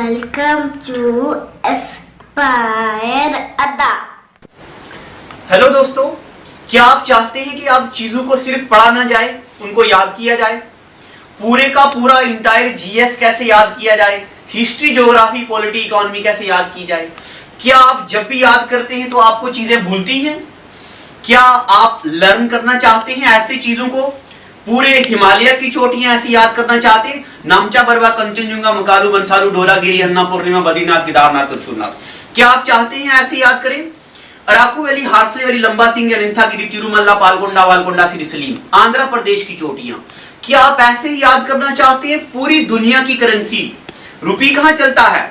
Welcome to Aspire Adda। Hello दोस्तों, क्या आप चाहते हैं कि आप चीजों को सिर्फ पढ़ा ना जाए, उनको याद किया जाए? पूरे का पूरा इंटायर जीएस कैसे याद किया जाए, हिस्ट्री, ज्योग्राफी, पॉलिटी, इकोनॉमी कैसे याद की जाए? क्या आप जब भी याद करते हैं तो आपको चीजें भूलती हैं? क्या आप लर्न करना चाहते हैं ऐसी चीजों को? पूरे हिमालय की चोटियां ऐसी याद करना चाहते हैं? नामचा, बरवा, कंचनजुंगा, मकालू, बंसालू, ढोलागिरी, हन्ना, पूर्णिमा, बद्रीनाथ, केदारनाथ, त्रिशूलनाथ, क्या आप चाहते हैं ऐसे याद करें? अराकू वैली, हार्सले वैली, लंबा सिंह, अनंथागिरी, तिरुमल्ला, पालकोंडा, वालकोंडा, सिरिसलीम, आंध्र प्रदेश की चोटियां, क्या आप ऐसे ही याद करना चाहते हैं? पूरी दुनिया की करेंसी, रुपी कहां चलता है?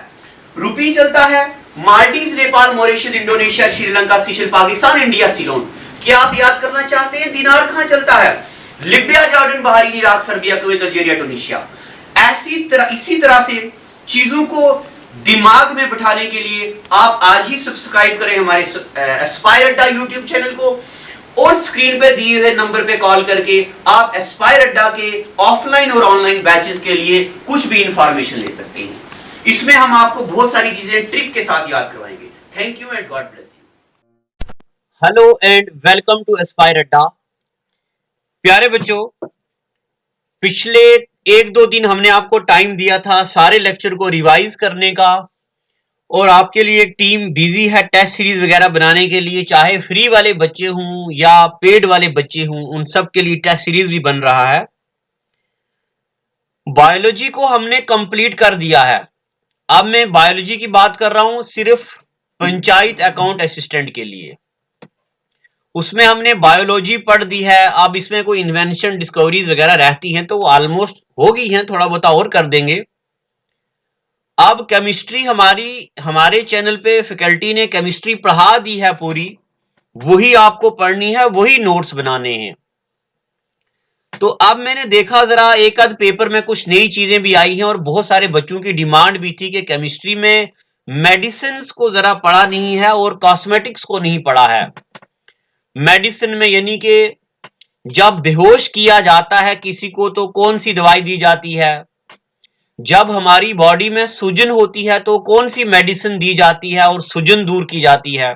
रुपी चलता है Maldives, Nepal, Mauritius, Indonesia, Sri Lanka, seashell, Pakistan, India, Ceylon. क्या आप याद करना चाहते हैं दिनार कहां चलता है? Libya, Jordan, Bahrain, Iraq, Serbia, Kuwait, Algeria, Tunisia. इसी तरह से चीजों को दिमाग में बिठाने के लिए आप आज ही सब्सक्राइब करें हमारे एस्पायर अड्डा यूट्यूब चैनल को, और स्क्रीन पे दिए हुए नंबर पे कॉल करके आप एस्पायर अड्डा के ऑफलाइन और ऑनलाइन बैचेस के लिए कुछ भी इंफॉर्मेशन ले सकते हैं। इसमें हम आपको बहुत सारी चीजें ट्रिक के साथ याद करवाएंगे। Thank you and God bless you. Hello and welcome to Aspire Adda. प्यारे बच्चों, पिछले एक दो दिन हमने आपको टाइम दिया था सारे लेक्चर को रिवाइज करने का, और आपके लिए टीम बिजी है टेस्ट सीरीज वगैरह बनाने के लिए। चाहे फ्री वाले बच्चे हों या पेड वाले बच्चे हों, उन सब के लिए टेस्ट सीरीज भी बन रहा है। बायोलॉजी को हमने कंप्लीट कर दिया है। अब मैं बायोलॉजी की बात कर रहा हूं सिर्फ पंचायत अकाउंट असिस्टेंट के लिए। उसमें हमने बायोलॉजी पढ़ दी है। अब इसमें कोई इन्वेंशन, डिस्कवरीज वगैरह रहती हैं तो वो ऑलमोस्ट हो गई हैं, थोड़ा बहुत और कर देंगे। अब केमिस्ट्री हमारे चैनल पे फैकल्टी ने केमिस्ट्री पढ़ा दी है पूरी, वही आपको पढ़नी है, वही नोट्स बनाने हैं। तो अब मैंने देखा जरा एक आध पेपर में कुछ नई चीजें भी आई हैं, और बहुत सारे बच्चों की डिमांड भी थी कि केमिस्ट्री में मेडिसिन को जरा पढ़ा नहीं है और कॉस्मेटिक्स को नहीं पढ़ा है। मेडिसिन में यानी कि जब बेहोश किया जाता है किसी को तो कौन सी दवाई दी जाती है, जब हमारी बॉडी में सूजन होती है तो कौन सी मेडिसिन दी जाती है और सूजन दूर की जाती है।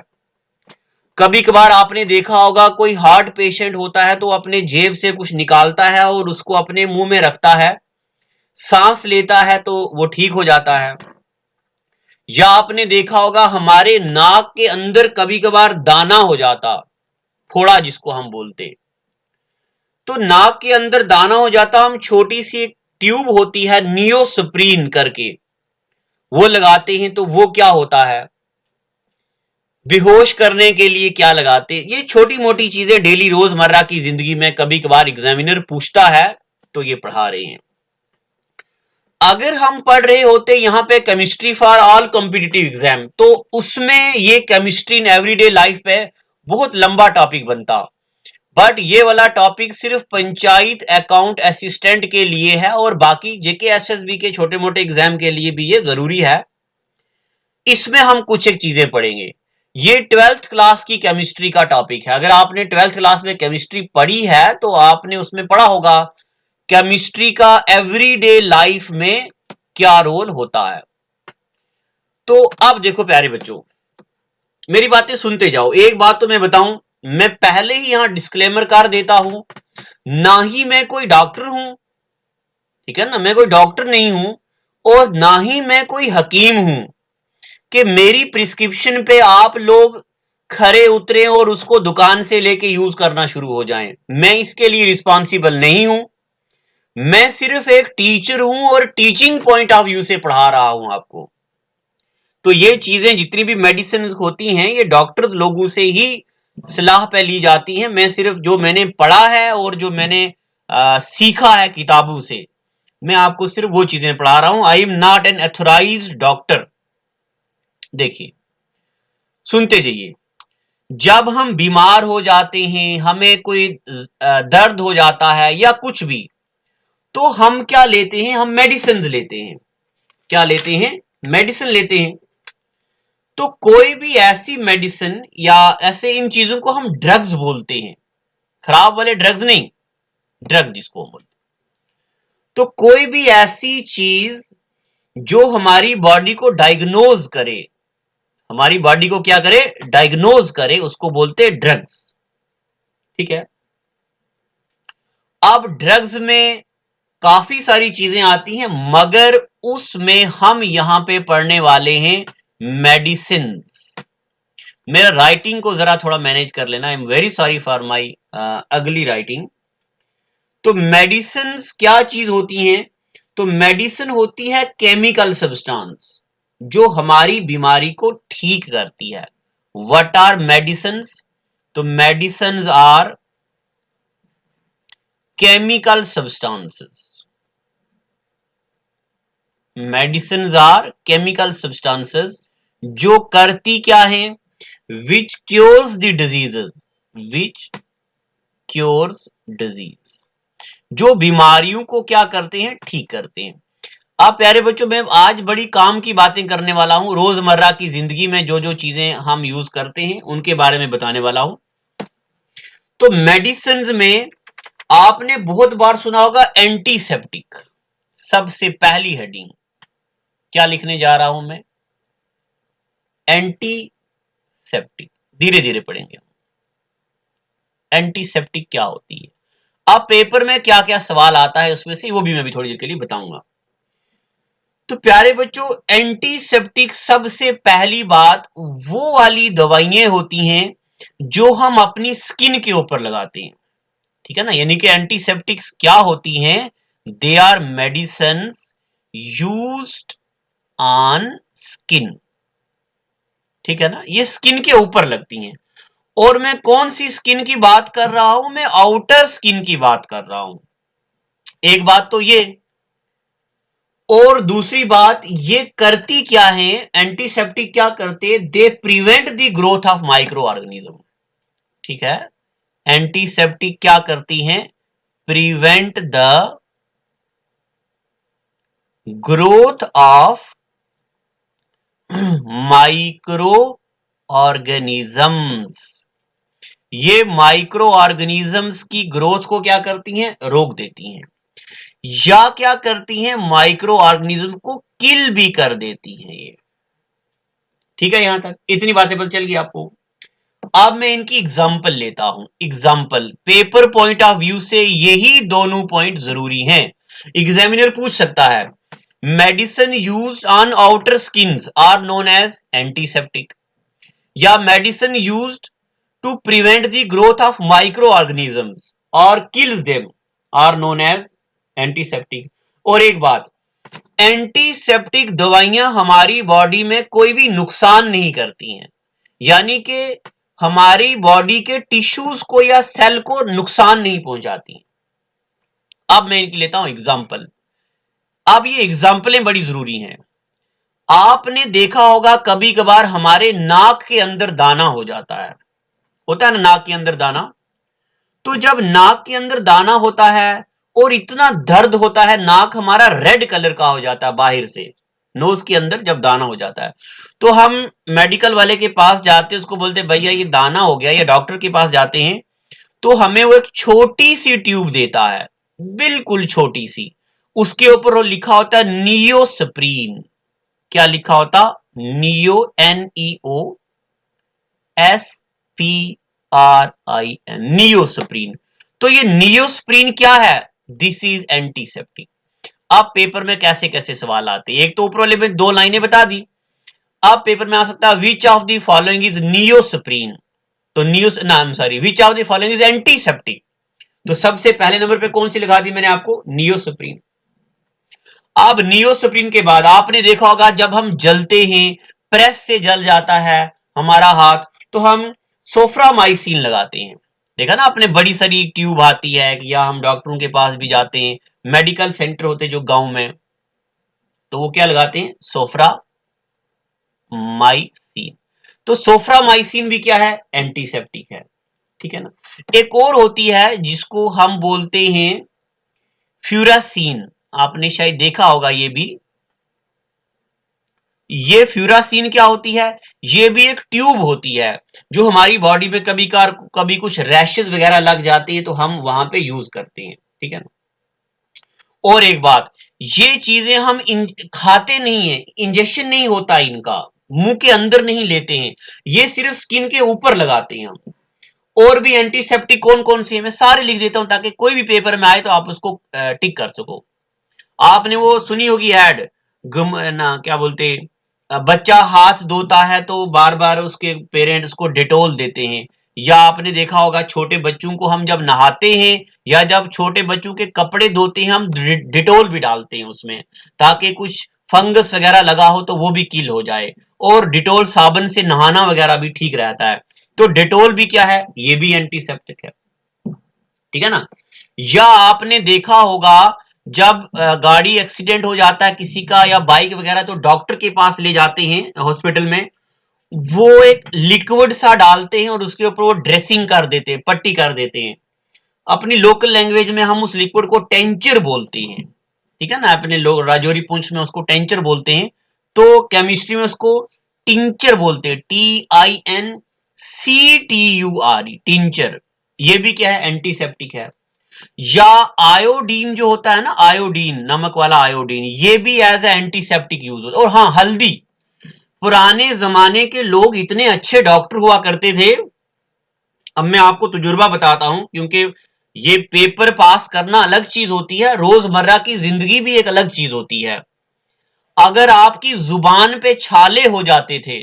कभी कभार आपने देखा होगा कोई हार्ट पेशेंट होता है तो अपने जेब से कुछ निकालता है और उसको अपने मुंह में रखता है, सांस लेता है तो वो ठीक हो जाता है। या आपने देखा होगा हमारे नाक के अंदर कभी कभार दाना हो जाता, फोड़ा जिसको हम बोलते, तो नाक के अंदर दाना हो जाता, हम छोटी सी एक ट्यूब होती है नियोस्प्रीन करके, वो लगाते हैं। तो वो क्या होता है, बेहोश करने के लिए क्या लगाते। ये छोटी मोटी चीजें डेली रोजमर्रा की जिंदगी में कभी कभार एग्जामिनर पूछता है तो ये पढ़ा रहे हैं। अगर हम पढ़ रहे होते यहां पे chemistry for all competitive exam, तो उसमें ये केमिस्ट्री इन एवरीडे लाइफ पे बहुत लंबा टॉपिक बनता। बट ये वाला टॉपिक सिर्फ पंचायत अकाउंट असिस्टेंट के लिए है, और बाकी जेके एसएसबी के छोटे मोटे एग्जाम के लिए भी ये जरूरी है। इसमें हम कुछ एक चीजें पढ़ेंगे। ये 12th क्लास की केमिस्ट्री का टॉपिक है। अगर आपने 12th क्लास में केमिस्ट्री पढ़ी है तो आपने उसमें पढ़ा होगा केमिस्ट्री का एवरीडे लाइफ में क्या रोल होता है। तो अब देखो प्यारे बच्चों, मेरी बातें सुनते जाओ। एक बात तो मैं बताऊं, मैं पहले ही यहां डिस्क्लेमर कर देता हूं, ना ही मैं कोई डॉक्टर हूं, ठीक है ना, मैं कोई डॉक्टर नहीं हूं, और ना ही मैं कोई हकीम हूं कि मेरी प्रिस्क्रिप्शन पे आप लोग खरे उतरे और उसको दुकान से लेके यूज करना शुरू हो जाएं। मैं इसके लिए रिस्पॉन्सिबल नहीं हूं। मैं सिर्फ एक टीचर हूं और टीचिंग पॉइंट ऑफ व्यू से पढ़ा रहा हूं आपको। तो ये चीजें जितनी भी मेडिसिन होती हैं ये डॉक्टर्स लोगों से ही सलाह पे ली जाती हैं। मैं सिर्फ जो मैंने पढ़ा है और जो मैंने सीखा है किताबों से, मैं आपको सिर्फ वो चीजें पढ़ा रहा हूं। I am not an authorised doctor. देखिए, सुनते जाइए। जब हम बीमार हो जाते हैं, हमें कोई दर्द हो जाता है या कुछ भी, तो हम क्या लेते हैं, हम मेडिसिन लेते हैं। क्या लेते हैं, मेडिसिन लेते हैं। तो कोई भी ऐसी मेडिसिन या ऐसे इन चीजों को हम ड्रग्स बोलते हैं, खराब वाले ड्रग्स नहीं, ड्रग जिसको हम बोलते। तो कोई भी ऐसी चीज जो हमारी बॉडी को डायग्नोज करे, हमारी बॉडी को क्या करे, डायग्नोज करे, उसको बोलते हैं ड्रग्स। ठीक है, अब ड्रग्स में काफी सारी चीजें आती हैं, मगर उसमें हम यहां पे पढ़ने वाले हैं मेडिसिन। मेरा राइटिंग को जरा थोड़ा मैनेज कर लेना, I am very sorry for my अगली राइटिंग। तो मेडिसिन क्या चीज होती हैं? तो मेडिसिन होती है केमिकल सब्सटेंस जो हमारी बीमारी को ठीक करती है। What are medicine? तो medicine are chemical substances. Medicine are chemical substances जो करती क्या है? Which cures the diseases, which cures disease, जो बीमारियों को क्या करते हैं, ठीक करते हैं। आप प्यारे बच्चों, मैं आज बड़ी काम की बातें करने वाला हूं, रोजमर्रा की जिंदगी में जो जो चीजें हम यूज करते हैं उनके बारे में बताने वाला हूं। तो मेडिसिन में आपने बहुत बार सुना होगा एंटीसेप्टिक। सबसे पहली हेडिंग क्या लिखने जा रहा हूं मैं? एंटीसेप्टिक। धीरे धीरे पढ़ेंगे। एंटीसेप्टिक क्या होती है? अब पेपर में क्या क्या सवाल आता है उसमें से वो भी मैं भी थोड़ी देर के लिए बताऊंगा। तो प्यारे बच्चों, एंटीसेप्टिक सबसे पहली बात वो वाली दवाइयां होती हैं जो हम अपनी स्किन के ऊपर लगाते हैं। ठीक है ना, यानी कि एंटीसेप्टिक्स क्या होती हैं? They are medicine used on skin. ठीक है ना, ये स्किन के ऊपर लगती हैं। और मैं कौन सी स्किन की बात कर रहा हूं? मैं आउटर स्किन की बात कर रहा हूं। एक बात तो ये, और दूसरी बात ये करती क्या है? एंटीसेप्टिक क्या करते? They prevent the growth of micro organism. ठीक है, एंटीसेप्टिक क्या करती हैं? Prevent the growth of micro organisms. ये माइक्रो ऑर्गेनिजम्स की ग्रोथ को क्या करती हैं? रोक देती हैं। या क्या करती हैं? माइक्रो ऑर्गेनिज्म को किल भी कर देती हैं ये। ठीक है, यहां तक इतनी बातें पता चल गई आपको। अब मैं इनकी एग्जाम्पल लेता हूं। Example paper point of view से यही दोनों पॉइंट जरूरी हैं। एग्जामिनर पूछ सकता है medicine used on outer skins are known as antiseptic, या medicine used to prevent the growth of micro organisms और kills them are known as antiseptic. और एक बात, एंटीसेप्टिक दवाइयां हमारी बॉडी में कोई भी नुकसान नहीं करती हैं, यानी कि हमारी बॉडी के टिश्यूज को या सेल को नुकसान नहीं पहुंचाती। अब मैं इनकी लेता हूं एग्जाम्पल। अब ये एग्जाम्पलें बड़ी जरूरी हैं। आपने देखा होगा कभी कभार हमारे नाक के अंदर दाना हो जाता है, होता है ना नाक के अंदर दाना। तो जब नाक के अंदर दाना होता है और इतना दर्द होता है, नाक हमारा रेड कलर का हो जाता है बाहर से, नोज के अंदर जब दाना हो जाता है, तो हम मेडिकल वाले के पास जाते हैं, उसको बोलते हैं भैया ये दाना हो गया, या डॉक्टर के पास जाते हैं तो हमें वो एक छोटी सी ट्यूब देता है, बिल्कुल छोटी सी। उसके ऊपर वो लिखा होता है नियोस्प्रीन। क्या लिखा होता? Neo, NEO SPRIN, नियोस्प्रीन। तो ये नियोस्प्रीन क्या है? This is antiseptic. अब पेपर में कैसे कैसे सवाल आते हैं? एक तो ऊपर वाले में 2 लाइनें बता दी। अब पेपर में आ सकता है which of the following is Neosporin. तो which of the following is antiseptic. तो सबसे पहले नंबर पे कौन सी लगा दी मैंने आपको? नियोस्प्रीन। अब नियोस्प्रीन के बाद आपने देखा होगा जब हम जलते हैं, प्रेस से जल जाता है हमारा हाथ, तो हम सोफ्रामाइसिन लगाते हैं। देखा ना आपने, बड़ी सारी ट्यूब आती है, या हम डॉक्टरों के पास भी जाते हैं, मेडिकल सेंटर होते जो गांव में, तो वो क्या लगाते हैं? सोफ्रामाइसिन। तो सोफ्रामाइसिन भी क्या है? एंटीसेप्टिक है। ठीक है ना। एक और होती है जिसको हम बोलते हैं फ्यूरासीन। आपने शायद देखा होगा ये भी। ये फ्यूरासीन क्या होती है? ये भी एक ट्यूब होती है जो हमारी बॉडी में कभी कुछ रैशेस वगैरह लग जाती है तो हम वहां पे यूज करते हैं। ठीक है ना। और एक बात, ये चीजें हम खाते नहीं है, इंजेक्शन नहीं होता इनका, मुंह के अंदर नहीं लेते हैं, ये सिर्फ स्किन के ऊपर लगाते हैं हम। और भी एंटीसेप्टिक कौन कौन सी है मैं सारे लिख देता हूं ताकि कोई भी पेपर में आए तो आप उसको टिक कर सको। आपने वो सुनी होगी ऐड, गुम ना क्या बोलते, बच्चा हाथ धोता है तो बार बार उसके पेरेंट्स को डिटोल देते हैं, या आपने देखा होगा छोटे बच्चों को हम जब नहाते हैं या जब छोटे बच्चों के कपड़े धोते हैं हम डिटोल भी डालते हैं उसमें, ताकि कुछ फंगस वगैरह लगा हो तो वो भी किल हो जाए, और डिटोल साबुन से नहाना वगैरह भी ठीक रहता है। तो डिटोल भी क्या है, ये भी एंटीसेप्टिक है, ठीक है ना। या आपने देखा होगा जब गाड़ी एक्सीडेंट हो जाता है किसी का या बाइक वगैरह, तो डॉक्टर के पास ले जाते हैं हॉस्पिटल में, वो एक लिक्विड सा डालते हैं और उसके ऊपर वो ड्रेसिंग कर देते हैं, पट्टी कर देते हैं। अपनी लोकल लैंग्वेज में हम उस लिक्विड को टेंचर बोलते हैं, ठीक है ना, अपने लोग राजौरी पुंछ में उसको टेंचर बोलते हैं, तो केमिस्ट्री में उसको टिंचर बोलते हैं, TINCTURE, टिंचर। ये भी क्या है, एंटीसेप्टिक है। या आयोडीन जो होता है ना, आयोडीन, नमक वाला आयोडीन, ये भी एज ए एंटीसेप्टिक यूज होता है। और हाँ, हल्दी, पुराने जमाने के लोग इतने अच्छे डॉक्टर हुआ करते थे। अब मैं आपको तजुर्बा बताता हूं, क्योंकि ये पेपर पास करना अलग चीज होती है, रोजमर्रा की जिंदगी भी एक अलग चीज होती है। अगर आपकी जुबान पे छाले हो जाते थे,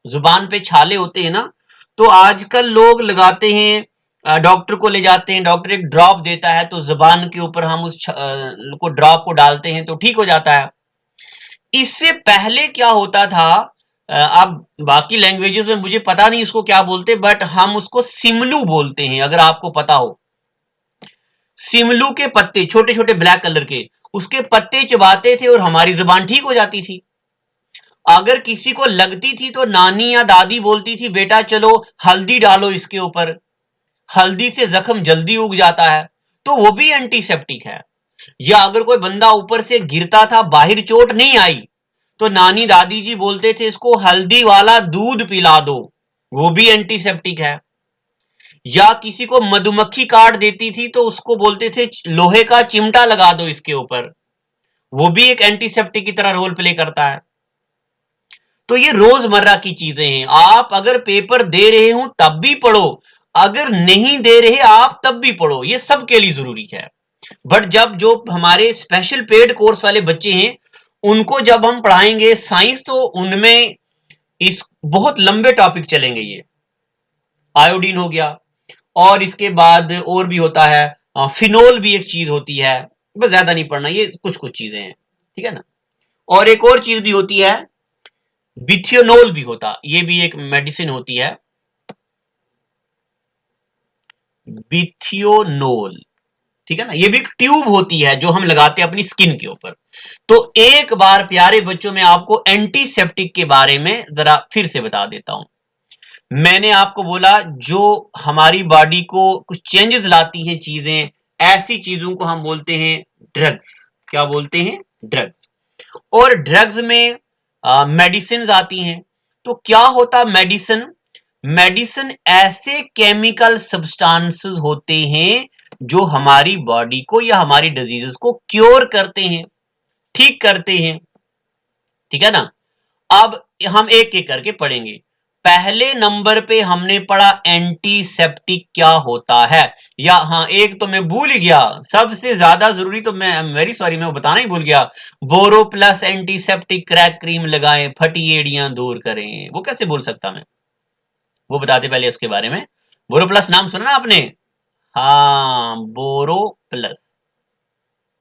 जुबान पे छाले होते हैं ना, तो आजकल लोग लगाते हैं, डॉक्टर को ले जाते हैं, डॉक्टर एक ड्रॉप देता है तो जुबान के ऊपर हम उस को ड्रॉप को डालते हैं तो ठीक हो जाता है। इससे पहले क्या होता था, अब बाकी लैंग्वेजेस में मुझे पता नहीं उसको क्या बोलते, बट हम उसको सिमलू बोलते हैं, अगर आपको पता हो। सिमलू के पत्ते छोटे छोटे ब्लैक कलर के, उसके पत्ते चबाते थे और हमारी जुबान ठीक हो जाती थी। अगर किसी को लगती थी तो नानी या दादी बोलती थी, बेटा चलो हल्दी डालो इसके ऊपर, हल्दी से जख्म जल्दी उग जाता है, तो वो भी एंटीसेप्टिक है। या अगर कोई बंदा ऊपर से गिरता था, बाहर चोट नहीं आई, तो नानी दादी जी बोलते थे इसको हल्दी वाला दूध पिला दो, वो भी एंटीसेप्टिक है। या किसी को मधुमक्खी काट देती थी तो उसको बोलते थे लोहे का चिमटा लगा दो इसके ऊपर, वो भी एक एंटीसेप्टिक की तरह रोल प्ले करता है। तो ये रोजमर्रा की चीजें हैं, आप अगर पेपर दे रहे हो तब भी पढ़ो, अगर नहीं दे रहे आप तब भी पढ़ो, ये सबके लिए जरूरी है। बट जब जो हमारे स्पेशल पेड कोर्स वाले बच्चे हैं उनको जब हम पढ़ाएंगे साइंस, तो उनमें इस बहुत लंबे टॉपिक चलेंगे। ये आयोडीन हो गया, और इसके बाद और भी होता है, फिनोल भी एक चीज होती है, बस ज्यादा नहीं पढ़ना, ये कुछ कुछ चीजें हैं, ठीक है ना। और एक और चीज भी होती है, बिथियोनोल भी होता, ये भी एक मेडिसिन होती है, बिथियोनोल, ठीक है ना। ये भी एक ट्यूब होती है जो हम लगाते हैं अपनी स्किन के ऊपर। तो एक बार प्यारे बच्चों में आपको एंटीसेप्टिक के बारे में जरा फिर से बता देता हूं। मैंने आपको बोला जो हमारी बॉडी को कुछ चेंजेस लाती हैं चीजें, ऐसी चीजों को हम बोलते हैं ड्रग्स। क्या बोलते हैं? ड्रग्स। और ड्रग्स में मेडिसिन आती हैं। तो क्या होता मेडिसिन? मेडिसिन ऐसे केमिकल सब्सटेंसेस होते हैं जो हमारी बॉडी को या हमारी डिजीजेस को क्योर करते हैं, ठीक करते हैं, ठीक है ना। अब हम एक एक करके पढ़ेंगे। पहले नंबर पे हमने पढ़ा एंटीसेप्टिक क्या होता है, या हाँ एक तो मैं भूल ही गया, सबसे ज्यादा जरूरी, तो मैं वेरी सॉरी, मैं वो बताना ही भूल गया। बोरो प्लस एंटीसेप्टिक क्रैक क्रीम लगाएं, फटी एड़ियां दूर करें, वो कैसे बोल सकता मैं, वो बताते पहले उसके बारे में। बोरो प्लस नाम सुना ना आपने? हाँ, बोरो प्लस,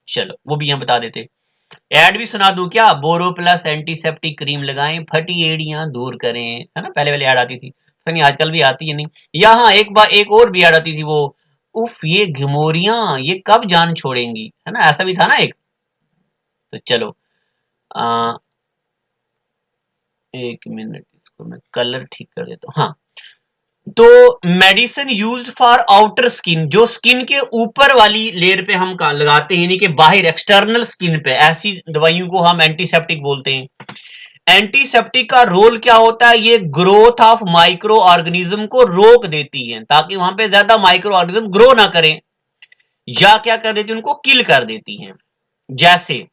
चलो वो भी यहां बता देते। एड भी सुना दूं क्या? बोरो प्लस एंटीसेप्टिक क्रीम लगाएं, फटी एड़ियां दूर करें, है ना, पहले वाली ऐड आती थी, तो नहीं आजकल भी आती है नहीं। या हाँ एक बार एक और भी ऐड आती थी, वो उफ ये घिमोरियां ये कब जान छोड़ेंगी, है ना, ऐसा भी था ना एक। तो चलो एक मिनट, इसको मैं कलर ठीक कर देता हूं। हाँ, तो medicine used for outer skin, जो स्किन के ऊपर वाली लेयर पे हम लगाते हैं, यानी कि बाहर एक्सटर्नल स्किन पे, ऐसी दवाइयों को हम एंटीसेप्टिक बोलते हैं। एंटीसेप्टिक का रोल क्या होता है? ये ग्रोथ ऑफ माइक्रो ऑर्गेनिज्म को रोक देती है, ताकि वहां पे ज्यादा माइक्रो ऑर्गेनिज्म ग्रो ना करें, या क्या कर देती है, उनको किल कर देती हैं। जैसे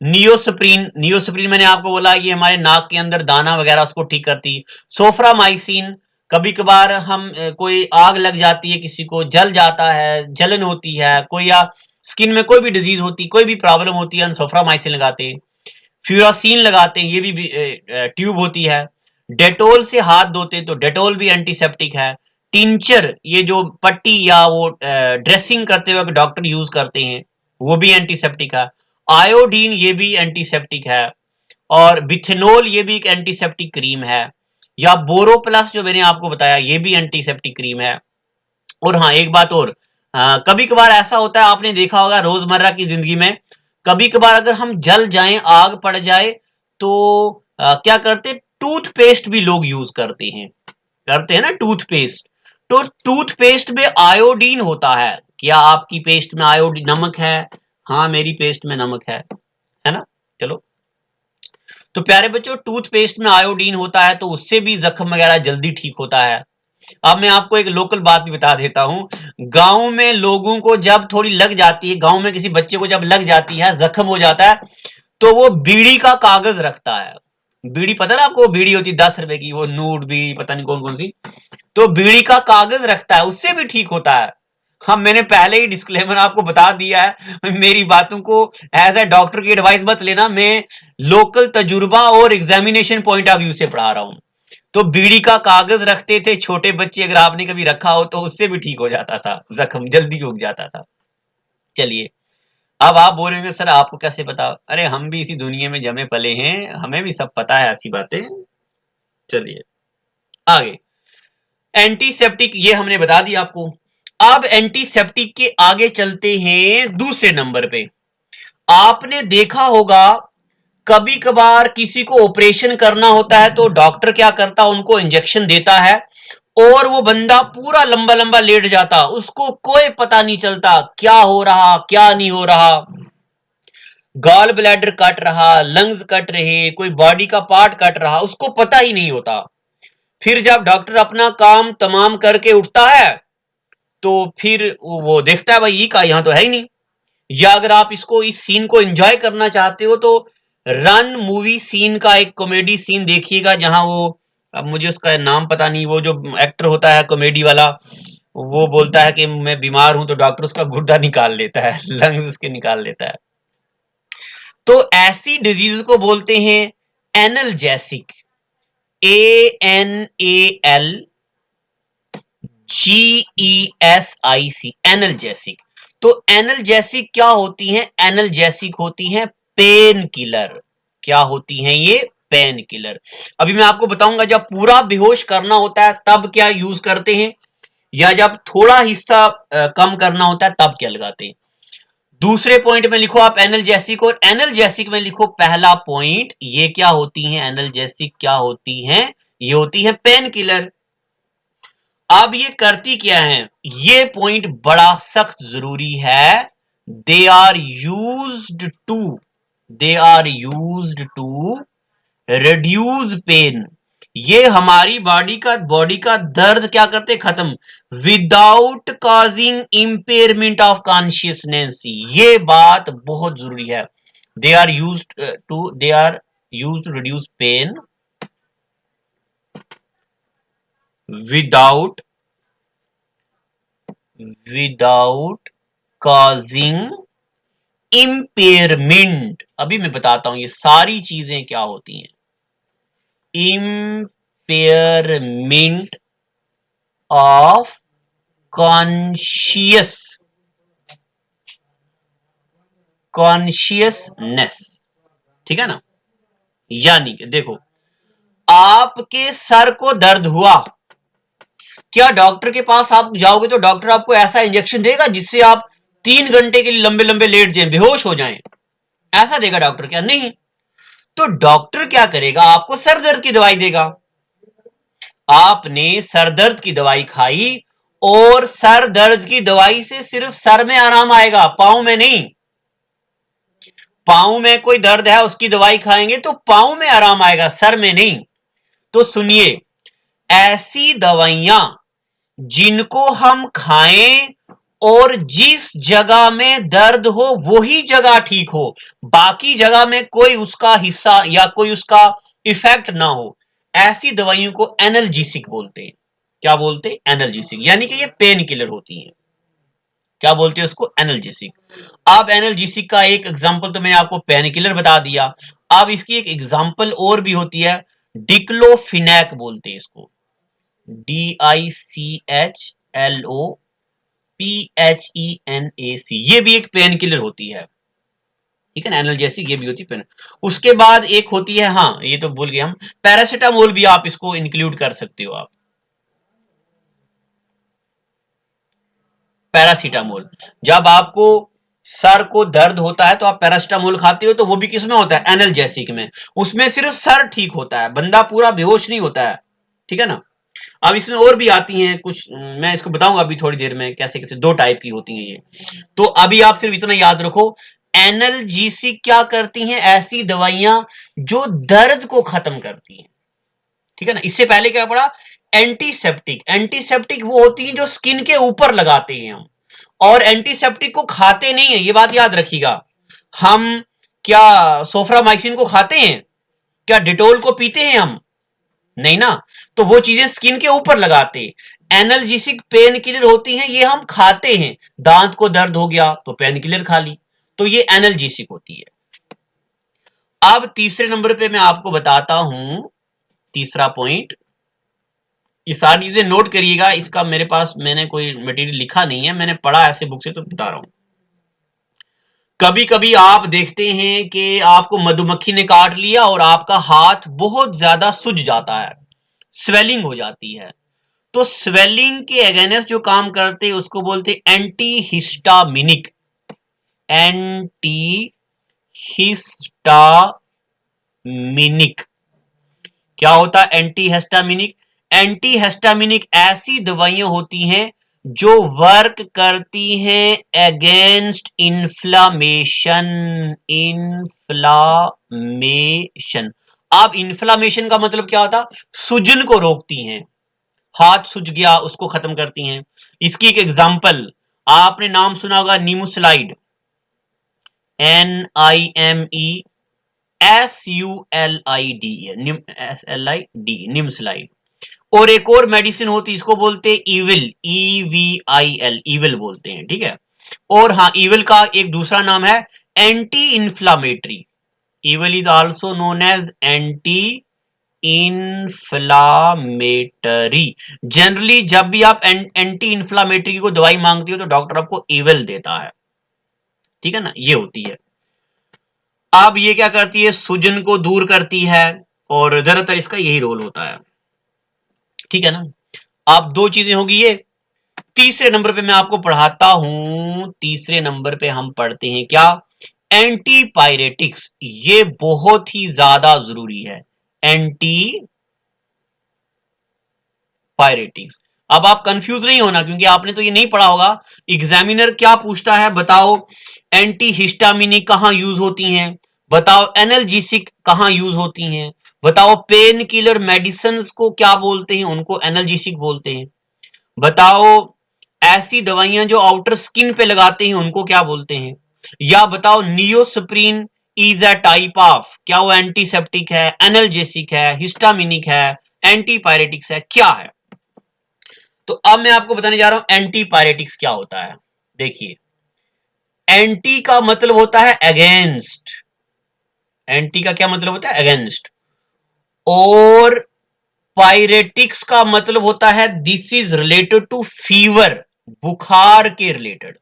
नियोस्प्रीन मैंने आपको बोला ये हमारे नाक के अंदर दाना वगैरह उसको ठीक करती है। सोफ्रामाइसिन, कभी कभार हम कोई आग लग जाती है, किसी को जल जाता है, जलन होती है, कोई या स्किन में कोई भी डिजीज होती, कोई भी प्रॉब्लम होती है, हम सोफ्रामाइसिन लगाते हैं। फ्यूरासीन लगाते हैं, ये भी ट्यूब होती है। डेटोल से हाथ धोते हैं तो डेटोल भी एंटीसेप्टिक है। टिंचर, ये जो पट्टी या वो ड्रेसिंग करते वक्त डॉक्टर यूज करते हैं, वो भी एंटीसेप्टिक है। आयोडीन, ये भी एंटीसेप्टिक है। और बिथेनॉल, ये भी एक एंटीसेप्टिक क्रीम है। या बोरोप्लस जो मैंने आपको बताया, ये भी एंटीसेप्टिक क्रीम है। और हाँ, एक बात और, कभी कभार ऐसा होता है, आपने देखा होगा रोजमर्रा की जिंदगी में, कभी कभार अगर हम जल जाएं, आग पड़ जाए, तो क्या करते, टूथपेस्ट भी लोग यूज करते हैं ना टूथपेस्ट। तो टूथपेस्ट में आयोडीन होता है। क्या आपकी पेस्ट में आयोडीन, नमक है? हाँ, मेरी पेस्ट में नमक है ना। चलो, तो प्यारे बच्चों, टूथपेस्ट में आयोडीन होता है तो उससे भी जख्म वगैरह जल्दी ठीक होता है। अब मैं आपको एक लोकल बात भी बता देता हूं। गांव में लोगों को जब थोड़ी लग जाती है, गांव में किसी बच्चे को जब लग जाती है, जख्म हो जाता है, तो वो बीड़ी का कागज रखता है। बीड़ी, पता ना आपको, वो बीड़ी होती है 10 रुपए की, वो नूड बीड़ी, पता नहीं कौन कौन सी, तो बीड़ी का कागज रखता है, उससे भी ठीक होता है। हाँ, मैंने पहले ही डिस्क्लेमर आपको बता दिया है, मेरी बातों को एज ए डॉक्टर की एडवाइस मत लेना, मैं लोकल तजुर्बा और एग्जामिनेशन पॉइंट ऑफ व्यू से पढ़ा रहा हूं। तो बीड़ी का कागज रखते थे छोटे बच्चे, अगर आपने कभी रखा हो तो उससे भी ठीक हो जाता था, जख्म जल्दी उग जाता था। चलिए, अब आप बोलेंगे सर आपको कैसे पता? अरे हम भी इसी दुनिया में जमे पले हैं, हमें भी सब पता है ऐसी बातें। चलिए आगे, एंटीसेप्टिक ये हमने बता दिया आपको। अब एंटीसेप्टिक के आगे चलते हैं दूसरे नंबर पे। आपने देखा होगा कभी कभार किसी को ऑपरेशन करना होता है तो डॉक्टर क्या करता है, उनको इंजेक्शन देता है और वो बंदा पूरा लंबा लंबा लेट जाता, उसको कोई पता नहीं चलता क्या हो रहा क्या नहीं हो रहा। गॉल ब्लैडर कट रहा, लंग्स कट रहे, कोई बॉडी का पार्ट कट रहा, उसको पता ही नहीं होता। फिर जब डॉक्टर अपना काम तमाम करके उठता है तो फिर वो देखता है भाई ये का यहाँ तो है ही नहीं। या अगर आप इस सीन को एंजॉय करना चाहते हो तो रन मूवी सीन का एक कॉमेडी सीन देखिएगा, जहां वो, अब मुझे उसका नाम पता नहीं, वो जो एक्टर होता है कॉमेडी वाला, वो बोलता है कि मैं बीमार हूं तो डॉक्टर उसका गुर्दा निकाल लेता है, लंग्स उसके निकाल लेता है। तो ऐसी डिजीज को बोलते हैं एनल्जेसिक, ANALGESIC, एनल्जेसिक। तो एनल्जेसिक क्या होती हैं? एनल्जेसिक होती हैं पेन किलर। क्या होती हैं ये? Pain killer. अभी मैं आपको बताऊंगा, जब पूरा बेहोश करना होता है तब क्या यूज करते हैं, या जब थोड़ा हिस्सा कम करना होता है तब क्या लगाते हैं। दूसरे पॉइंट में लिखो आप एनल्जेसिक, और एनल्जेसिक में लिखो पहला पॉइंट, ये क्या होती हैं? एनल्जेसिक क्या होती हैं? ये होती है पेन किलर। अब ये करती क्या है, ये पॉइंट बड़ा सख्त जरूरी है। They are used to reduce pain. ये हमारी बॉडी का दर्द क्या करते? खत्म, without causing impairment of consciousness. ये बात बहुत जरूरी है। They are use to reduce pain without causing impairment. अभी मैं बताता हूं ये सारी चीजें क्या होती हैं। इम्पेयरमेंट ऑफ कॉन्शियसनेस, ठीक है ना। यानी कि देखो, आपके सर को दर्द हुआ, क्या डॉक्टर के पास आप जाओगे तो डॉक्टर आपको ऐसा इंजेक्शन देगा जिससे आप 3 घंटे के लिए लंबे लंबे लेट जाएं, बेहोश हो जाएं? ऐसा देगा डॉक्टर? क्या नहीं। तो डॉक्टर क्या करेगा, आपको सर दर्द की दवाई देगा। आपने सर दर्द की दवाई खाई और सर दर्द की दवाई से सिर्फ सर में आराम आएगा, पांव में नहीं। पांव में कोई दर्द है, उसकी दवाई खाएंगे तो पांव में आराम आएगा, सर में नहीं। तो सुनिए, ऐसी दवाइयां जिनको हम खाएं और जिस जगह में दर्द हो वही जगह ठीक हो, बाकी जगह में कोई उसका हिस्सा या कोई उसका इफेक्ट ना हो, ऐसी दवाइयों को एनाल्जेसिक बोलते हैं। क्या बोलते हैं? एनाल्जेसिक, यानी कि ये पेन किलर होती हैं। क्या बोलते हैं उसको? एनाल्जेसिक। अब एनाल्जेसिक का एक एग्जांपल तो मैंने आपको पेन किलर बता दिया। अब इसकी एक एग्जांपल और भी होती है, डिक्लोफिनेक बोलते हैं इसको, DICHLOPHENAC। ये भी एक पेन किलर होती है, ठीक है ना, एनाल्जेसिक ये भी होती है पेन। उसके बाद एक होती है, हाँ ये तो भूल गए हम, पैरासिटामोल भी आप इसको इंक्लूड कर सकते हो आप। पैरासीटामोल, जब आपको सर को दर्द होता है तो आप पैरासीटामोल खाते हो, तो वो भी किसमें होता है? एनाल्जेसिक में। उसमें सिर्फ सर ठीक होता है, बंदा पूरा बेहोश नहीं होता है, ठीक है ना। अब इसमें और भी आती हैं कुछ, मैं इसको बताऊंगा अभी थोड़ी देर में कैसे कैसे दो टाइप की होती हैं ये। तो अभी आप सिर्फ इतना याद रखो, एनाल्जेसिक क्या करती हैं? ऐसी दवाइयां जो दर्द को खत्म करती हैं, ठीक है ना। इससे पहले क्या पढ़ा? एंटीसेप्टिक। एंटीसेप्टिक वो होती हैं जो स्किन के ऊपर लगाते हैं हम, और एंटीसेप्टिक को खाते नहीं है, ये बात याद रखिएगा। हम क्या सोफ्रामाइसिन को खाते हैं? क्या डिटोल को पीते हैं हम? नहीं ना। तो वो चीजें स्किन के ऊपर लगाते हैं। एनाल्जेसिक पेन किलर होती हैं, ये हम खाते हैं। दांत को दर्द हो गया तो पेन किलर खा ली, तो ये एनाल्जेसिक होती है। अब तीसरे नंबर पे मैं आपको बताता हूं, तीसरा पॉइंट, ये सारी चीजें नोट करिएगा। इसका मेरे पास मैंने कोई मटेरियल लिखा नहीं है, मैंने पढ़ा ऐसे बुक से तो बता रहा हूं। कभी कभी आप देखते हैं कि आपको मधुमक्खी ने काट लिया और आपका हाथ बहुत ज्यादा सूज जाता है, स्वेलिंग हो जाती है। तो स्वेलिंग के अगेंस्ट जो काम करते हैं उसको बोलते हैं एंटी हिस्टामिनिक। एंटी हिस्टामिनिक क्या होता है? Anti histaminic. एंटी हिस्टामिनिक ऐसी दवाइयां होती हैं जो वर्क करती हैं अगेंस्ट इन्फ्लामेशन। इन्फ्लामेशन, अब इन्फ्लामेशन का मतलब क्या होता? सूजन को रोकती हैं, हाथ सूज गया उसको खत्म करती हैं। इसकी एक एग्जांपल, आपने नाम सुना होगा नीमोसलाइड, NIMESULID, निम्सलाइड। और एक और मेडिसिन होती है, इसको बोलते हैं इविल, EVIL, इविल बोलते हैं, ठीक है। और हाँ, इविल का एक दूसरा नाम है anti inflammatory. Evil is also known as anti inflammatory. Generally जब भी आप एंटी इन्फ्लामेटरी की कोई दवाई मांगती हो तो डॉक्टर आपको इविल देता है, ठीक है ना, ये होती है। अब ये क्या करती है? सूजन को दूर करती है, और ज्यादातर इसका यही रोल होता है, ठीक है ना। अब दो चीजें होगी ये। तीसरे नंबर पे मैं आपको पढ़ाता हूं, तीसरे नंबर पे हम पढ़ते हैं क्या? एंटीपायरेटिक्स। ये बहुत ही ज्यादा जरूरी है, एंटी पायरेटिक्स। अब आप कंफ्यूज नहीं होना, क्योंकि आपने तो ये नहीं पढ़ा होगा। एग्जामिनर क्या पूछता है? बताओ एंटी हिस्टामिनिक कहां यूज होती हैं, बताओ एनाल्जेसिक कहां यूज होती हैं, बताओ पेन किलर मेडिसिन को क्या बोलते हैं, उनको एनाल्जेसिक बोलते हैं, बताओ ऐसी दवाइयां जो आउटर स्किन पे लगाते हैं उनको क्या बोलते हैं, या बताओ नियोस्प्रिन इज अ टाइप ऑफ, क्या वो एंटीसेप्टिक है, एनाल्जेसिक है, हिस्टामिनिक है, एंटीपायरेटिक्स है, क्या है। तो अब मैं आपको बताने जा रहा हूं एंटीपायरेटिक्स क्या होता है। देखिए, एंटी का मतलब होता है अगेंस्ट, एंटी का क्या मतलब होता है? अगेंस्ट। और पायरेटिक्स का मतलब होता है this is related to fever, बुखार के रिलेटेड।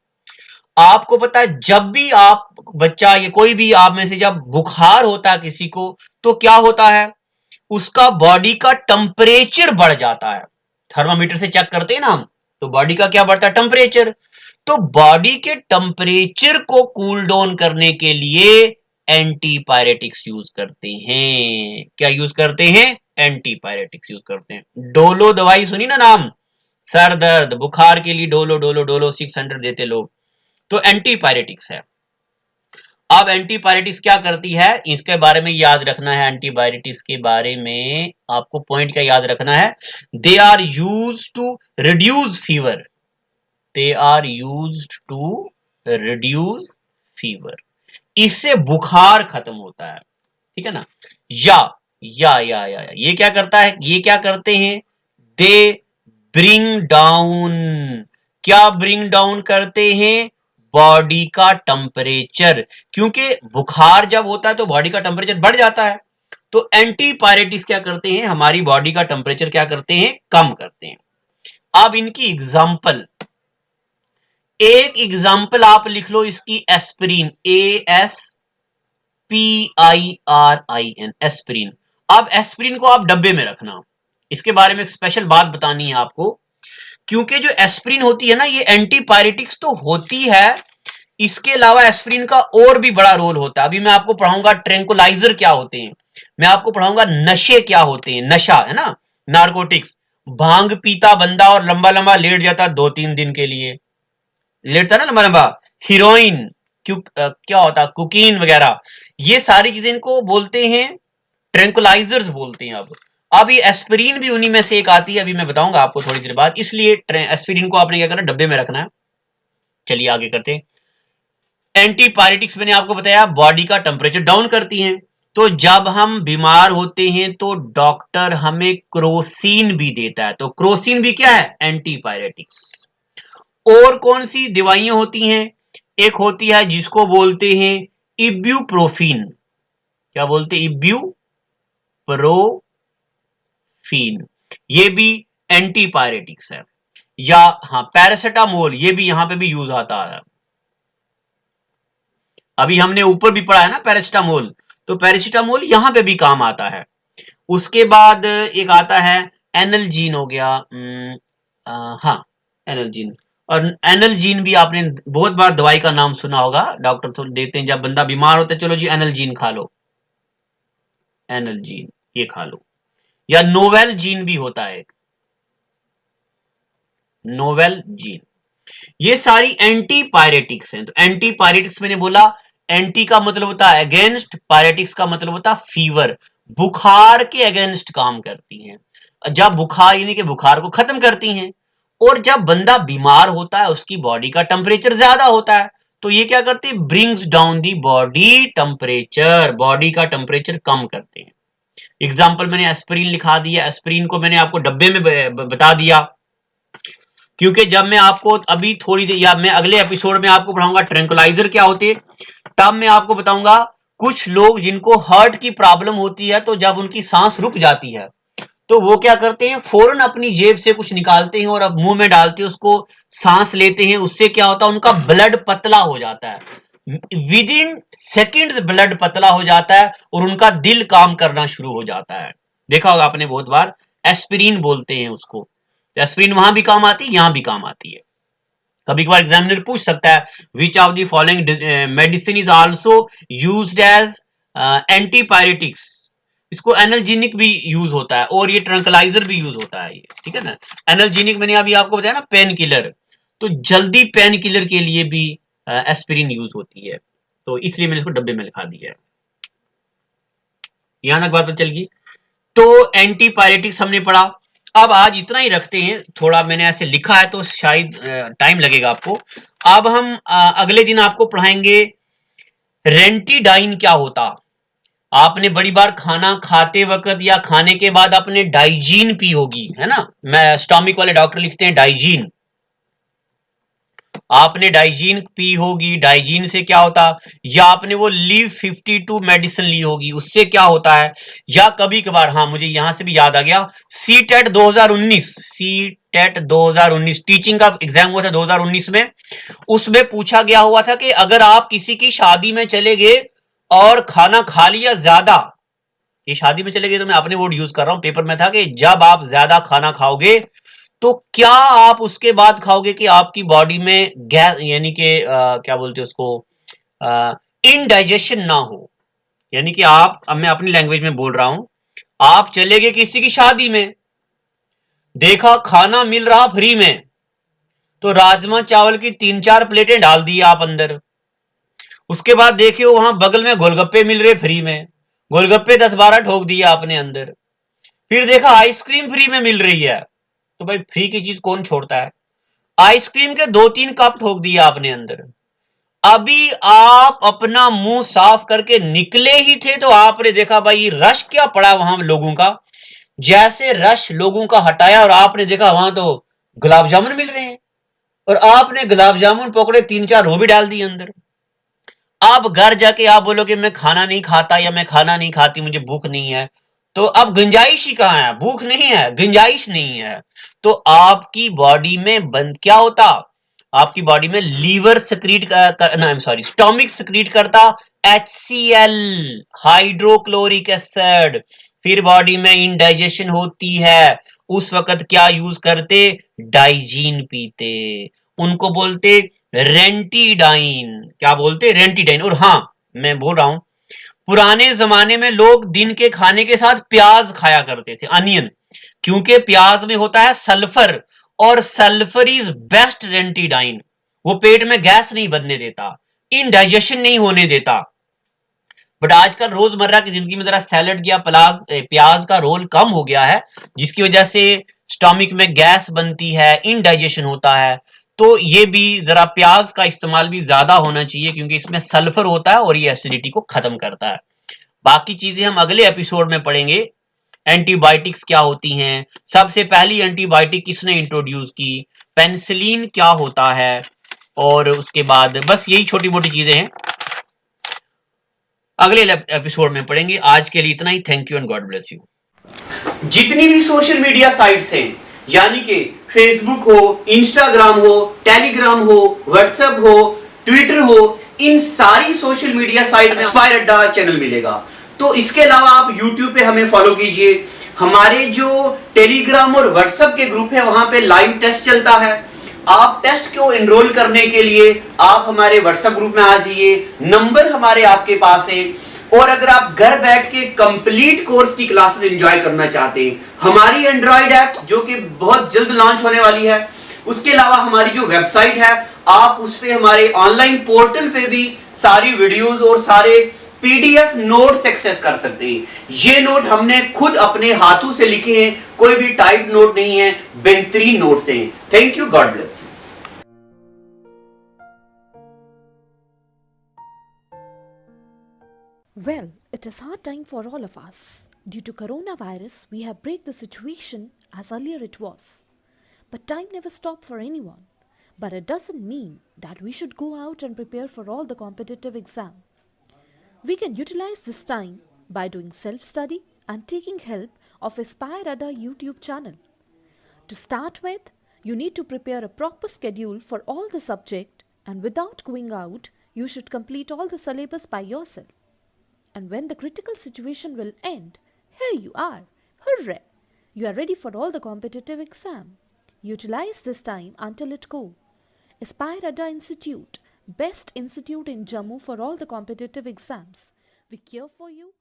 आपको पता है जब भी आप बच्चा या कोई भी आप में से जब बुखार होता है किसी को, तो क्या होता है? उसका बॉडी का टेम्परेचर बढ़ जाता है। थर्मामीटर से चेक करते हैं ना हम, तो बॉडी का क्या बढ़ता है? टेम्परेचर। तो बॉडी के टेम्परेचर को कूल डाउन करने के लिए एंटीपायरेटिक्स यूज करते हैं। क्या यूज करते हैं? एंटीपायरेटिक्स यूज करते हैं। डोलो दवाई सुनी ना नाम, सर दर्द बुखार के लिए डोलो डोलो डोलो 600 देते लोग, तो एंटीपायरेटिक्स है। अब एंटीपायरेटिक्स क्या करती है, इसके बारे में याद रखना है। एंटीपायरेटिक्स के बारे में आपको पॉइंट क्या याद रखना है? They are use to reduce fever. They are used to reduce fever. इससे बुखार खत्म होता है, ठीक है ना। या ये क्या करता है, ये क्या करते हैं, दे ब्रिंग डाउन, क्या ब्रिंग डाउन करते हैं, बॉडी का टेम्परेचर। क्योंकि बुखार जब होता है तो बॉडी का टेम्परेचर बढ़ जाता है, तो एंटीपायरेटिक्स क्या करते हैं, हमारी बॉडी का टेम्परेचर क्या करते हैं, कम करते हैं। अब इनकी एग्जाम्पल, एक एग्जाम्पल आप लिख लो इसकी, एस्पिरिन, ASPIRIN, एस्पिरिन। अब एस्पिरिन को आप डब्बे में रखना, इसके बारे में एक स्पेशल बात बतानी है आपको, क्योंकि जो एस्पिरिन होती है ना, ये एंटीपायरेटिक्स तो होती है, इसके अलावा एस्पिरिन का और भी बड़ा रोल होता है। अभी मैं आपको पढ़ाऊंगा ट्रैंकुलाइजर क्या होते हैं, मैं आपको पढ़ाऊंगा नशे क्या होते हैं, नशा है ना, नारकोटिक्स। भांग पीता बंदा और लंबा लंबा लेट जाता 2-3 दिन के लिए, लेटता ना लंबा लंबा। हीरोइन, क्या होता, कुकीन वगैरह, ये सारी चीजें इनको बोलते हैं ट्रैंकुलाइजर्स बोलते हैं। अब ये एस्पिरिन भी उन्हीं में से एक आती है, अभी मैं बताऊंगा आपको थोड़ी देर बाद। इसलिए एस्पिरिन को आपने क्या करना, डब्बे में रखना है। चलिए आगे करते हैं। एंटीपायरेटिक्स मैंने आपको बताया बॉडी का टेम्परेचर डाउन करती हैं, तो जब हम बीमार होते हैं तो डॉक्टर हमें क्रोसिन भी देता है, तो क्रोसिन भी क्या है, एंटीपायरेटिक्स। और कौन सी दवाइयां होती हैं, एक होती है जिसको बोलते हैं इब्यूप्रोफिन, क्या बोलते हैं, इब्यूप्रोफिन, ये भी एंटीपायरेटिक्स है। या हाँ, पैरासिटामोल, ये भी यहां पे भी यूज आता है। अभी हमने ऊपर भी पढ़ा है ना पैरासिटामोल, तो पैरासिटामोल यहां पे भी काम आता है। उसके बाद एक आता है एनल्जीन, हो गया, हाँ एनल्जीन। और एनल्जीन भी आपने बहुत बार दवाई का नाम सुना होगा, डॉक्टर तो देते हैं जब बंदा बीमार होता है, चलो जी एनल्जीन खा लो, एनल्जीन ये खा लो। या नोवेल जीन भी होता है एक, नोवेल जीन। ये सारी एंटीपायरेटिक्स हैं। तो एंटीपायरेटिक्स मैंने बोला, एंटी का मतलब होता है अगेंस्ट, पायरेटिक्स का मतलब होता है फीवर, बुखार के अगेंस्ट काम करती हैं, जब बुखार यानी कि बुखार को खत्म करती हैं। और जब बंदा बीमार होता है उसकी बॉडी का टेम्परेचर ज्यादा होता है, तो ये क्या करते हैं, brings down the body temperature, body का टेम्परेचर कम करते हैं। एग्जाम्पल मैंने एस्पिरिन लिखा दिया, एस्पिरिन को मैंने आपको डब्बे में बता दिया, क्योंकि जब मैं आपको अभी थोड़ी देर या मैं अगले एपिसोड में आपको पढ़ाऊंगा ट्रैंकुलाइजर क्या होते हैं, तब मैं आपको बताऊंगा कुछ लोग जिनको हार्ट की प्रॉब्लम होती है, तो जब उनकी सांस रुक जाती है तो वो क्या करते हैं, फौरन अपनी जेब से कुछ निकालते हैं और अब मुंह में डालते हैं, उसको सांस लेते हैं। उससे क्या होता है, उनका ब्लड पतला हो जाता है, विद इन सेकेंड्स ब्लड पतला हो जाता है और उनका दिल काम करना शुरू हो जाता है। देखा होगा आपने बहुत बार, एस्पिरिन बोलते हैं उसको। एस्पिरिन वहां भी काम आती है, यहां भी काम आती है। कभी कभार एग्जामिनर पूछ सकता है, which of the following medicine is also used as antipyretics. इसको एनर्जेनिक भी यूज होता है और ये ट्रैंकुलाइजर भी यूज होता है, ये ठीक है ना। एनर्जेनिक मैंने अभी आपको बताया ना, पेन किलर, तो जल्दी पेन किलर के लिए भी एस्पिरिन यूज होती है, तो इसलिए मैंने इसको डब्बे में लिखा दिया है। यहां तक बात चल गई। तो एंटीपायरेटिक्स हमने पढ़ा। अब आज इतना ही रखते हैं, थोड़ा मैंने ऐसे लिखा है तो शायद टाइम लगेगा आपको। अब हम अगले दिन आपको पढ़ाएंगे रेंटीडाइन क्या होता। आपने बड़ी बार खाना खाते वक्त या खाने के बाद आपने डाइजीन पी होगी, है ना, मैं स्टॉमिक वाले डॉक्टर लिखते हैं डाइजीन, आपने डाइजीन पी होगी। डाइजीन से क्या होता, या आपने वो लीव 52 मेडिसिन ली होगी, उससे क्या होता है। या कभी कभार, हाँ मुझे यहां से भी याद आ गया, सी टेट 2019 टीचिंग का एग्जाम हुआ था 2019 में, उसमें पूछा गया हुआ था कि अगर आप किसी की शादी में चले गए और खाना खा लिया ज्यादा, ये शादी में चले गए तो मैं अपने वर्ड यूज कर रहा हूं, पेपर में था कि जब आप ज्यादा खाना खाओगे तो क्या आप उसके बाद खाओगे कि आपकी बॉडी में गैस यानी कि क्या बोलते हैं उसको, इनडाइजेशन ना हो। यानी कि आप, अब मैं अपनी लैंग्वेज में बोल रहा हूं, आप चले गए किसी की शादी में, देखा खाना मिल रहा फ्री में, तो राजमा चावल की 3-4 प्लेटें डाल दी आप अंदर। उसके बाद देखिए वहां बगल में गोलगप्पे मिल रहे फ्री में, गोलगप्पे 10-12 ठोक दिए आपने अंदर। फिर देखा आइसक्रीम फ्री में मिल रही है, तो भाई फ्री की चीज कौन छोड़ता है। आइसक्रीम के 2-3 कप ठोक दिए आपने अंदर। अभी आप अपना मुंह साफ करके निकले ही थे तो आपने देखा भाई रश क्या पड़ा वहां लोगों का। जैसे रश लोगों का हटाया और आपने देखा वहां तो गुलाब जामुन मिल रहे हैं और आपने गुलाब जामुन पकड़े 3-4 वो भी डाल दिए अंदर। आप घर जाके आप बोलोगे मैं खाना नहीं खाता या मैं खाना नहीं खाती, मुझे भूख नहीं है, तो अब गुंजाइश ही कहां है? भूख नहीं है, गुंजाइश नहीं है। तो आपकी बॉडी में बंद क्या होता? आपकी बॉडी में liver secrete sorry stomach secrete करता HCl, हाइड्रोक्लोरिक एसिड। फिर बॉडी में इंडाइजेशन होती है, उस वक्त क्या यूज करते? डाइजीन पीते, उनको बोलते रेंटीडाइन। क्या बोलते? रेंटीडाइन। और हाँ, मैं बोल रहा हूं पुराने जमाने में लोग दिन के खाने के साथ प्याज खाया करते थे, अनियन, क्योंकि प्याज में होता है सल्फर और सल्फर इज बेस्ट रेंटीडाइन। वो पेट में गैस नहीं बनने देता, इनडाइजेशन नहीं होने देता। बट आजकल रोजमर्रा की जिंदगी में जरा सैलड या प्याज का रोल कम हो गया है, जिसकी वजह से स्टोमिक में गैस बनती है, इनडाइजेशन होता है। तो ये भी जरा प्याज का इस्तेमाल भी ज्यादा होना चाहिए क्योंकि इसमें सल्फर होता है और ये एसिडिटी को खत्म करता है। बाकी चीजें हम अगले एपिसोड में पढ़ेंगे। एंटीबायोटिक्स क्या होती हैं, सबसे पहली एंटीबायोटिक किसने इंट्रोड्यूस की, पेनिसिलिन क्या होता है, और उसके बाद बस यही छोटी मोटी चीजें हैं अगले एपिसोड में पढ़ेंगे। आज के लिए इतना ही। Thank you and God bless you. जितनी भी सोशल मीडिया साइट्स हैं, यानी कि फेसबुक हो, इंस्टाग्राम हो, टेलीग्राम हो, व्हाट्सएप हो, ट्विटर हो, इन सारी सोशल मीडिया साइट में इंस्पायर अड्डा चैनल मिलेगा। तो इसके अलावा आप यूट्यूब पे हमें फॉलो कीजिए। हमारे जो टेलीग्राम और व्हाट्सएप के ग्रुप है वहां पे लाइव टेस्ट चलता है। आप टेस्ट को एनरोल करने के लिए आप हमारे व्हाट्सएप ग्रुप में आ जाइए, नंबर हमारे आपके पास है। और अगर आप घर बैठ के कंप्लीट कोर्स की क्लासेस एंजॉय करना चाहते हैं, हमारी एंड्रॉइड ऐप जो कि बहुत जल्द लॉन्च होने वाली है, उसके अलावा हमारी जो वेबसाइट है, आप उस पे हमारे ऑनलाइन पोर्टल पे भी सारी वीडियोस और सारे PDF नोट्स एक्सेस कर सकते हैं। ये नोट हमने खुद अपने हाथों से लिखे हैं, कोई भी टाइप नोट नहीं है, बेहतरीन नोट्स हैं। Thank you, God bless you. Well, it is hard time for all of us. Due to coronavirus, we have break the situation as earlier it was. But time never stopped for anyone. But it doesn't mean that we should go out and prepare for all the competitive exam. We can utilize this time by doing self-study and taking help of Aspire Ada YouTube channel. To start with, you need to prepare a proper schedule for all the subject, and without going out, you should complete all the syllabus by yourself. And when the critical situation will end, here you are. Hooray! You are ready for all the competitive exam. Utilize this time until it go. Aspire Ada Institute, best institute in Jammu for all the competitive exams. We care for you.